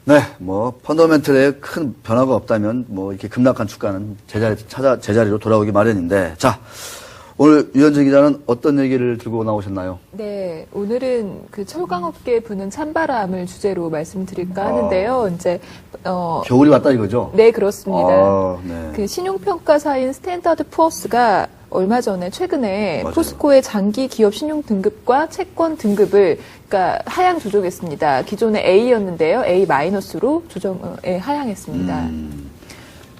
네, 뭐 펀더멘털에 큰 변화가 없다면 뭐 이렇게 급락한 주가는 제자리로 돌아오기 마련인데, 자, 오늘 유현정 기자는 어떤 얘기를 들고 나오셨나요? 네, 오늘은 그 철강업계에 부는 찬바람을 주제로 말씀드릴까 하는데요. 이제 겨울이 왔다 이거죠? 네, 그렇습니다. 네. 그 신용평가사인 스탠다드 푸어스가 얼마 전에 최근에 맞아요. 포스코의 장기 기업 신용 등급과 채권 등급을 그러니까 하향 조정했습니다. 기존에 A였는데요, A-로 하향했습니다.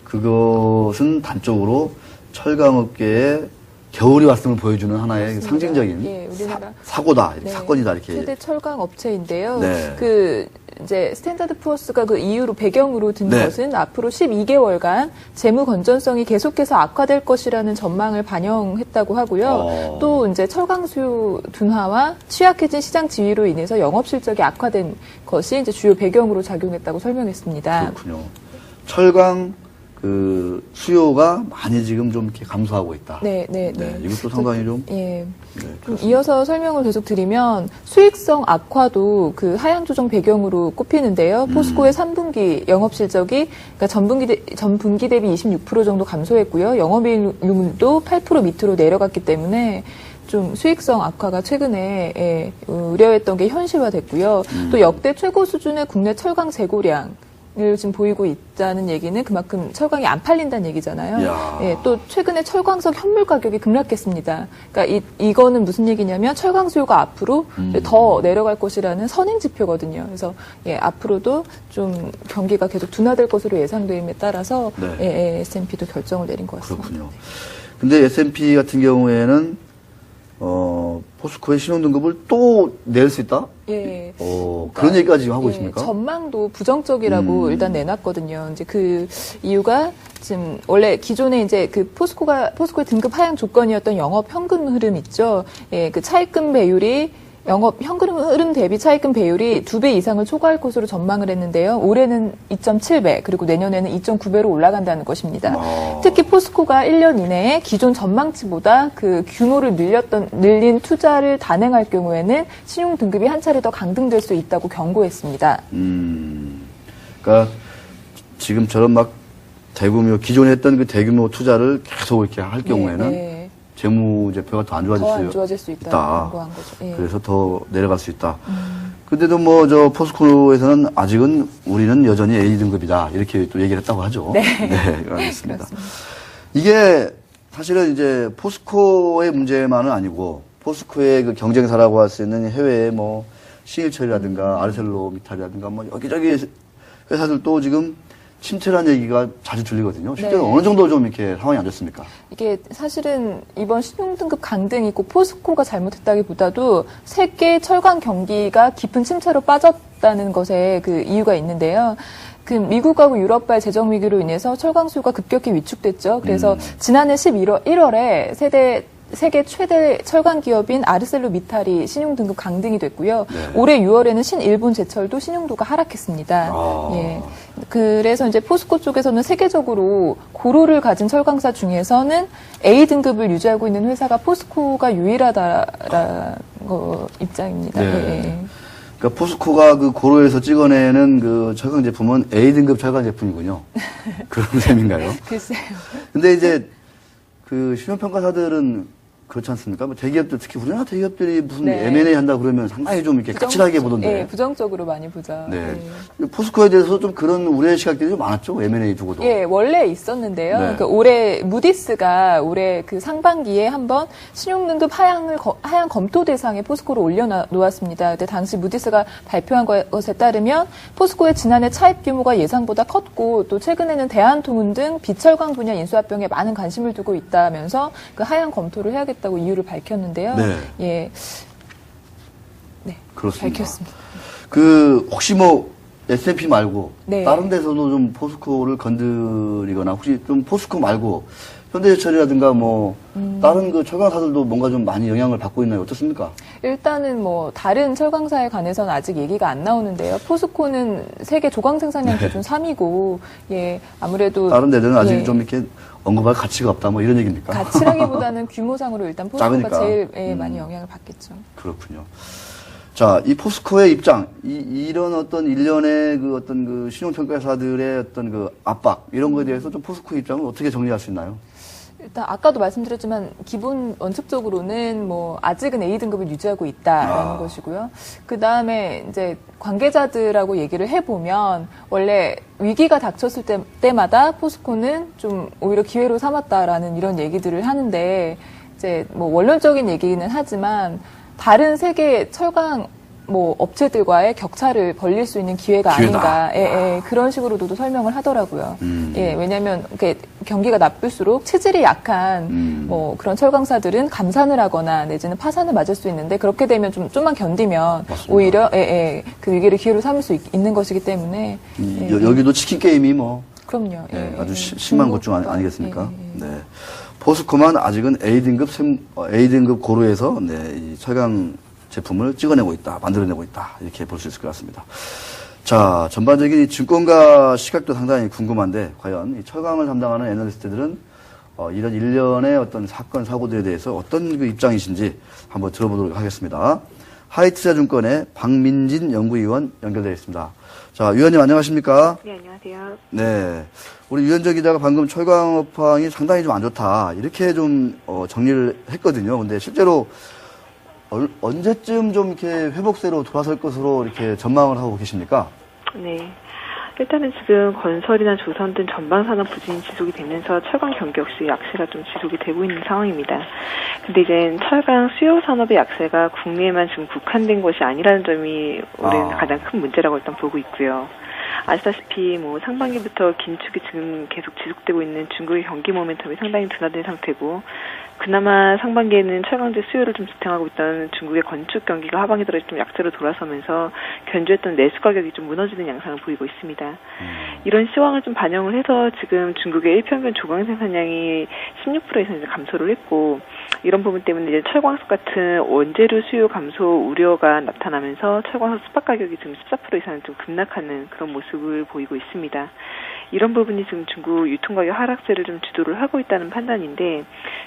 그것은 단적으로 철강업계에 겨울이 왔음을 보여주는 하나의 그렇습니다. 상징적인 예, 우리나라 사고다, 네, 사건이다 이렇게. 최대 철강 업체인데요. 네. 그 이제 스탠다드 푸어스가 그 이유로 배경으로 든 네. 것은 앞으로 12개월간 재무 건전성이 계속해서 악화될 것이라는 전망을 반영했다고 하고요. 또 이제 철강 수요 둔화와 취약해진 시장 지위로 인해서 영업 실적이 악화된 것이 이제 주요 배경으로 작용했다고 설명했습니다. 그렇군요. 철강 그 수요가 많이 지금 좀 이렇게 감소하고 있다. 네. 이것도 상당히 좀. 예. 네, 좀 이어서 설명을 계속 드리면 수익성 악화도 그 하향 조정 배경으로 꼽히는데요. 포스코의 3분기 영업 실적이 그러니까 전분기 대비 26% 정도 감소했고요. 영업이익률도 8% 밑으로 내려갔기 때문에 좀 수익성 악화가 최근에 우려했던 게 현실화됐고요. 또 역대 최고 수준의 국내 철강 재고량 을 지금 보이고 있다는 얘기는 그만큼 철강이 안 팔린다는 얘기잖아요. 예, 또 최근에 철광석 현물 가격이 급락했습니다. 그러니까 이거는 무슨 얘기냐면 철강 수요가 앞으로 더 내려갈 것이라는 선행 지표거든요. 그래서 예, 앞으로도 좀 경기가 계속 둔화될 것으로 예상됨에 따라서 네. S&P도 결정을 내린 것 같습니다. 그렇군요. 근데 S&P 같은 경우에는 포스코의 신용 등급을 또 낼 수 있다? 예. 그런 얘기까지 지금 하고 있습니까? 전망도 부정적이라고 일단 내놨거든요. 이제 그 이유가 지금 원래 기존에 이제 그 포스코의 등급 하향 조건이었던 영업 현금 흐름 있죠. 예, 그 차입금 배율이 영업 현금 흐름 대비 차입금 배율이 2배 이상을 초과할 것으로 전망을 했는데요. 올해는 2.7배, 그리고 내년에는 2.9배로 올라간다는 것입니다. 특히 포스코가 1년 이내에 기존 전망치보다 그 규모를 늘린 투자를 단행할 경우에는 신용 등급이 한 차례 더 강등될 수 있다고 경고했습니다. 그러니까 지금처럼 막 대규모 기존에 했던 그 대규모 투자를 계속 이렇게 할 경우에는 재무제표가 더 안 좋아질 수 있다. 거죠. 예. 그래서 더 내려갈 수 있다. 근데도 뭐 포스코에서는 아직은 우리는 여전히 A 등급이다. 이렇게 또 얘기를 했다고 하죠. 네. 알겠습니다. 이게 사실은 이제 포스코의 문제만은 아니고 포스코의 그 경쟁사라고 할 수 있는 해외의 뭐 신일철이라든가 아르셀로미탈이라든가 뭐 여기저기 회사들도 지금 침체라는 얘기가 자주 들리거든요. 실제로 어느 정도 좀 이렇게 상황이 안 좋습니까? 이게 사실은 이번 신용등급 강등이 꼭 포스코가 잘못했다기보다도 세계 철강 경기가 깊은 침체로 빠졌다는 것에 그 이유가 있는데요. 그 미국하고 유럽발 재정 위기로 인해서 철강 수요가 급격히 위축됐죠. 그래서 지난해 1월에 세계 최대 철강 기업인 아르셀로미탈이 신용등급 강등이 됐고요. 올해 6월에는 신일본제철도 신용도가 하락했습니다. 예. 그래서 이제 포스코 쪽에서는 세계적으로 고로를 가진 철강사 중에서는 A 등급을 유지하고 있는 회사가 포스코가 유일하다라는 입장입니다. 네. 그러니까 포스코가 그 고로에서 찍어내는 그 철강 제품은 A 등급 철강 제품이군요. 그런 셈인가요? 글쎄요. 근데 이제 그 신용평가사들은 그렇지 않습니까? 뭐 대기업들, 특히 우리나라 대기업들이 무슨 M&A 한다 그러면 상당히 좀 이렇게 까칠하게 보던데. 네, 부정적으로 많이 보죠. 네. 포스코에 대해서 좀 그런 우려의 시각들이 좀 많았죠? M&A 두고도. 예, 원래 있었는데요. 그러니까 올해 무디스가 올해 그 상반기에 한번 신용등급 하향 검토 대상에 포스코를 올려놓았습니다. 근데 당시 무디스가 발표한 것에 따르면 포스코의 지난해 차입 규모가 예상보다 컸고 또 최근에는 대한통운 등 비철강 분야 인수합병에 많은 관심을 두고 있다면서 그 하향 검토를 해야겠다고 이유를 밝혔는데요. 예. 네. 그렇습니다. 밝혔습니다. 혹시 뭐 S&P 말고 네. 다른 데서도 좀 포스코를 건드리거나 혹시 좀 포스코 말고 현대제철이라든가 뭐 다른 그 철강사들도 뭔가 좀 많이 영향을 받고 있나요? 어떻습니까? 일단은 뭐 다른 철강사에 관해서는 아직 얘기가 안 나오는데요. 포스코는 세계 조광 생산량 기준 3위고 예, 아무래도 다른 데들은 아직 좀 이렇게 언급할 가치가 없다 뭐 이런 얘기입니까? 가치라기보다는 규모상으로 일단 포스코가 작으니까. 제일 많이 영향을 받겠죠. 그렇군요. 자, 이 포스코의 입장, 이런 어떤 일련의 그 어떤 그 신용평가사들의 어떤 그 압박, 이런 거에 대해서 좀 포스코의 입장을 어떻게 정리할 수 있나요? 일단 아까도 말씀드렸지만 기본 원칙적으로는 뭐 아직은 A등급을 유지하고 있다라는 것이고요. 그 다음에 이제 관계자들하고 얘기를 해보면 원래 위기가 닥쳤을 때마다 포스코는 좀 오히려 기회로 삼았다라는 이런 얘기들을 하는데 이제 뭐 원론적인 얘기는 하지만 다른 세계 철강 뭐 업체들과의 격차를 벌릴 수 있는 기회가 아닌가, 그런 식으로도 설명을 하더라고요. 예, 왜냐하면 경기가 나쁠수록 체질이 약한 뭐 그런 철강사들은 감산을 하거나 내지는 파산을 맞을 수 있는데 그렇게 되면 좀만 견디면 맞습니다. 오히려 그 위기를 기회로 삼을 수 있는 것이기 때문에 여기도 치킨 게임이 뭐 그럼요. 아주 심한 것 중 아니겠습니까? 네. 포스코만 아직은 A등급 고루에서 이 철강 제품을 찍어내고 있다, 만들어내고 있다, 이렇게 볼 수 있을 것 같습니다. 자, 전반적인 이 증권가 시각도 상당히 궁금한데, 과연 이 철강을 담당하는 애널리스트들은 이런 일련의 어떤 사건, 사고들에 대해서 어떤 그 입장이신지 한번 들어보도록 하겠습니다. 하이투자증권의 박민진 연구위원 연결되어 있습니다. 자, 위원님 안녕하십니까? 네, 안녕하세요. 네. 우리 유현정 기자가 방금 철강 업황이 상당히 좀 안 좋다, 이렇게 좀 정리를 했거든요. 근데 실제로 언제쯤 좀 이렇게 회복세로 돌아설 것으로 이렇게 전망을 하고 계십니까? 네. 일단은 지금 건설이나 조선 등 전방 산업 부진이 지속이 되면서 철강 경기 역시 약세가 좀 지속이 되고 있는 상황입니다. 근데 이제 철강 수요 산업의 약세가 국내에만 지금 국한된 것이 아니라는 점이 올해는 가장 큰 문제라고 일단 보고 있고요. 아시다시피 뭐 상반기부터 긴축이 지금 계속 지속되고 있는 중국의 경기 모멘텀이 상당히 둔화된 상태고, 그나마 상반기에는 철강제 수요를 좀 지탱하고 있던 중국의 건축 경기가 하반기 들어 좀 약세로 돌아서면서 견주했던 내수 가격이 좀 무너지는 양상을 보이고 있습니다. 이런 시황을 좀 반영을 해서 지금 중국의 일평균 조강 생산량이 16% 이상 감소를 했고, 이런 부분 때문에 이제 철광석 같은 원재료 수요 감소 우려가 나타나면서 철광석 스팟 가격이 지금 14% 이상 좀 급락하는 그런 모습을 보이고 있습니다. 이런 부분이 지금 중국 유통가격 하락세를 좀 주도를 하고 있다는 판단인데,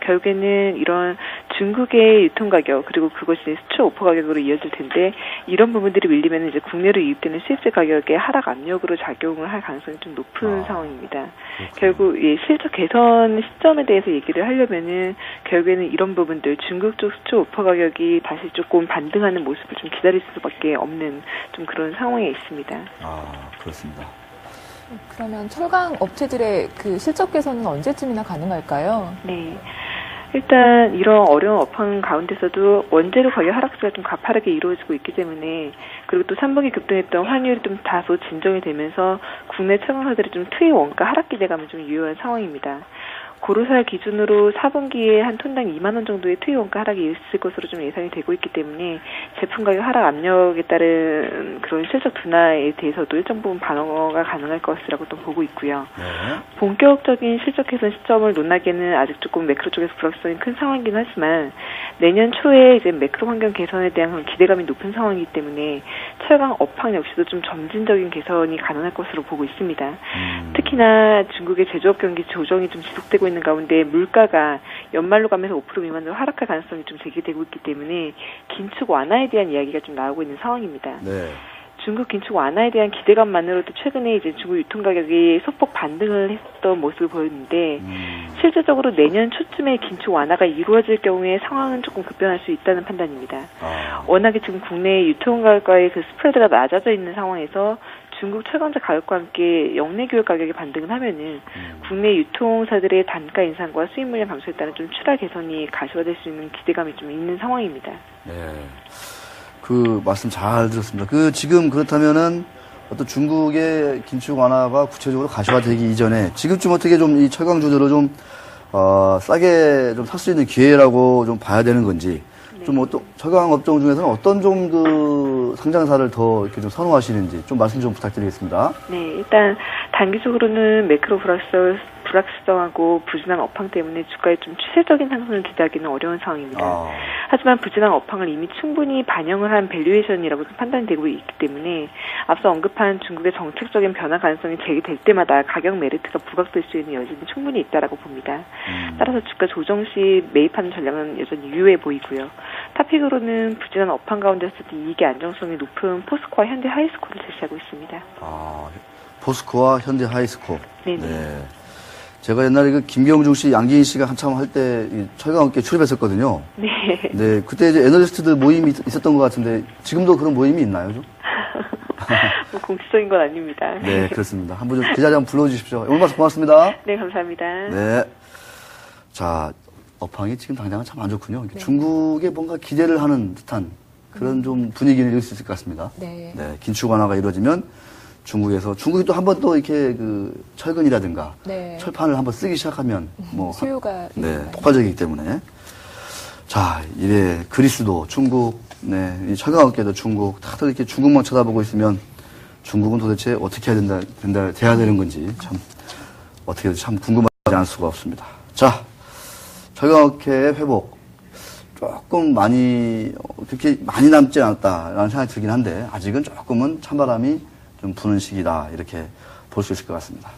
결국에는 이런 중국의 유통가격 그리고 그것이 수출 오퍼 가격으로 이어질 텐데, 이런 부분들이 밀리면 이제 국내로 유입되는 수입재 가격의 하락 압력으로 작용을 할 가능성이 좀 높은 상황입니다. 결국 실적 개선 시점에 대해서 얘기를 하려면은 결국에는 이런 부분들, 중국 쪽 수출 오퍼 가격이 다시 조금 반등하는 모습을 좀 기다릴 수밖에 없는 좀 그런 상황에 있습니다. 그렇습니다. 그러면 철강 업체들의 그 실적 개선은 언제쯤이나 가능할까요? 네. 일단 이런 어려운 업황 가운데서도 원재료 가격 하락세가 좀 가파르게 이루어지고 있기 때문에, 그리고 또 3분기 급등했던 환율이 좀 다소 진정이 되면서 국내 철강사들이 좀 투입 원가 하락 기대감을 좀 유효한 상황입니다. 고르사 기준으로 4분기에 한 톤당 2만 원 정도의 투입 원가 하락이 있을 것으로 좀 예상이 되고 있기 때문에 제품 가격 하락 압력에 따른 그런 실적 둔화에 대해서도 일정 부분 반영가 가능할 것이라고 또 보고 있고요. 본격적인 실적 개선 시점을 논하기에는 아직 조금 매크로 쪽에서 불확실성이 큰 상황이긴 하지만, 내년 초에 이제 매크로 환경 개선에 대한 그런 기대감이 높은 상황이기 때문에 철강 업황 역시도 좀 점진적인 개선이 가능할 것으로 보고 있습니다. 특히나 중국의 제조업 경기 조정이 좀 지속되고 있는 가운데 물가가 연말로 가면서 5% 미만으로 하락할 가능성이 좀 제기되고 있기 때문에 긴축 완화에 대한 이야기가 좀 나오고 있는 상황입니다. 네. 중국 긴축 완화에 대한 기대감만으로도 최근에 이제 중국 유통 가격이 소폭 반등을 했던 모습을 보였는데, 실질적으로 내년 초쯤에 긴축 완화가 이루어질 경우에 상황은 조금 급변할 수 있다는 판단입니다. 워낙에 지금 국내 유통 가격과의 그 스프레드가 낮아져 있는 상황에서 중국 철강제 가격과 함께 역내 교육 가격이 반등을 하면은 국내 유통사들의 단가 인상과 수입 물량 감소에 따른 좀 출하 개선이 가시화될 수 있는 기대감이 좀 있는 상황입니다. 네. 그 말씀 잘 들었습니다. 지금 그렇다면은 어떤 중국의 긴축 완화가 구체적으로 가시화되기 이전에 지금쯤 어떻게 좀 이 철강주들을 좀 싸게 좀 살 수 있는 기회라고 좀 봐야 되는 건지, 좀 어떤 철강 업종 중에서는 어떤 좀 그 상장사를 더 이렇게 좀 선호하시는지 좀 말씀 좀 부탁드리겠습니다. 네, 일단 단기적으로는 매크로 불확실성하고 부진한 업황 때문에 주가에 좀 추세적인 상승을 기대하기는 어려운 상황입니다. 하지만 부진한 업황을 이미 충분히 반영을 한 밸류에이션이라고 판단이 되고 있기 때문에 앞서 언급한 중국의 정책적인 변화 가능성이 제기될 때마다 가격 메리트가 부각될 수 있는 여지는 충분히 있다라고 봅니다. 따라서 주가 조정 시 매입하는 전략은 여전히 유효해 보이고요. 탑픽으로는 부진한 업황 가운데서도 이익의 안정성이 높은 포스코와 현대 하이스코를 제시하고 있습니다. 포스코와 현대 하이스코. 네네. 네. 제가 옛날에 그 김경중 씨, 양기인 씨가 한참 할 때 철강 업계 출입했었거든요. 네. 네. 그때 이제 애널리스트들 모임이 있었던 것 같은데 지금도 그런 모임이 있나요, 좀? 뭐 공식적인 건 아닙니다. 네, 그렇습니다. 한번 좀 그 자리에 한번 불러주십시오. 오늘 말씀 고맙습니다. 네, 감사합니다. 네. 자, 업황이 지금 당장은 참 안 좋군요. 중국에 뭔가 기대를 하는 듯한 그런 좀 분위기를 읽을 수 있을 것 같습니다. 네. 네, 긴축 완화가 이루어지면 중국이 또 한번 또 이렇게 그 철근이라든가 네. 철판을 한번 쓰기 시작하면 뭐 수요가 네, 폭발적이기 때문에 자, 이래 그리스도 중국, 네, 이 철강업계도 중국 다들 이렇게 중국만 쳐다보고 있으면 중국은 도대체 어떻게 해야 돼야 되는 건지 참 어떻게 참 궁금하지 않을 수가 없습니다. 자, 철강업계의 회복 조금 많이 그렇게 많이 남지 않았다라는 생각이 들긴 한데 아직은 조금은 찬바람이 좀 부는 시기다 이렇게 볼 수 있을 것 같습니다.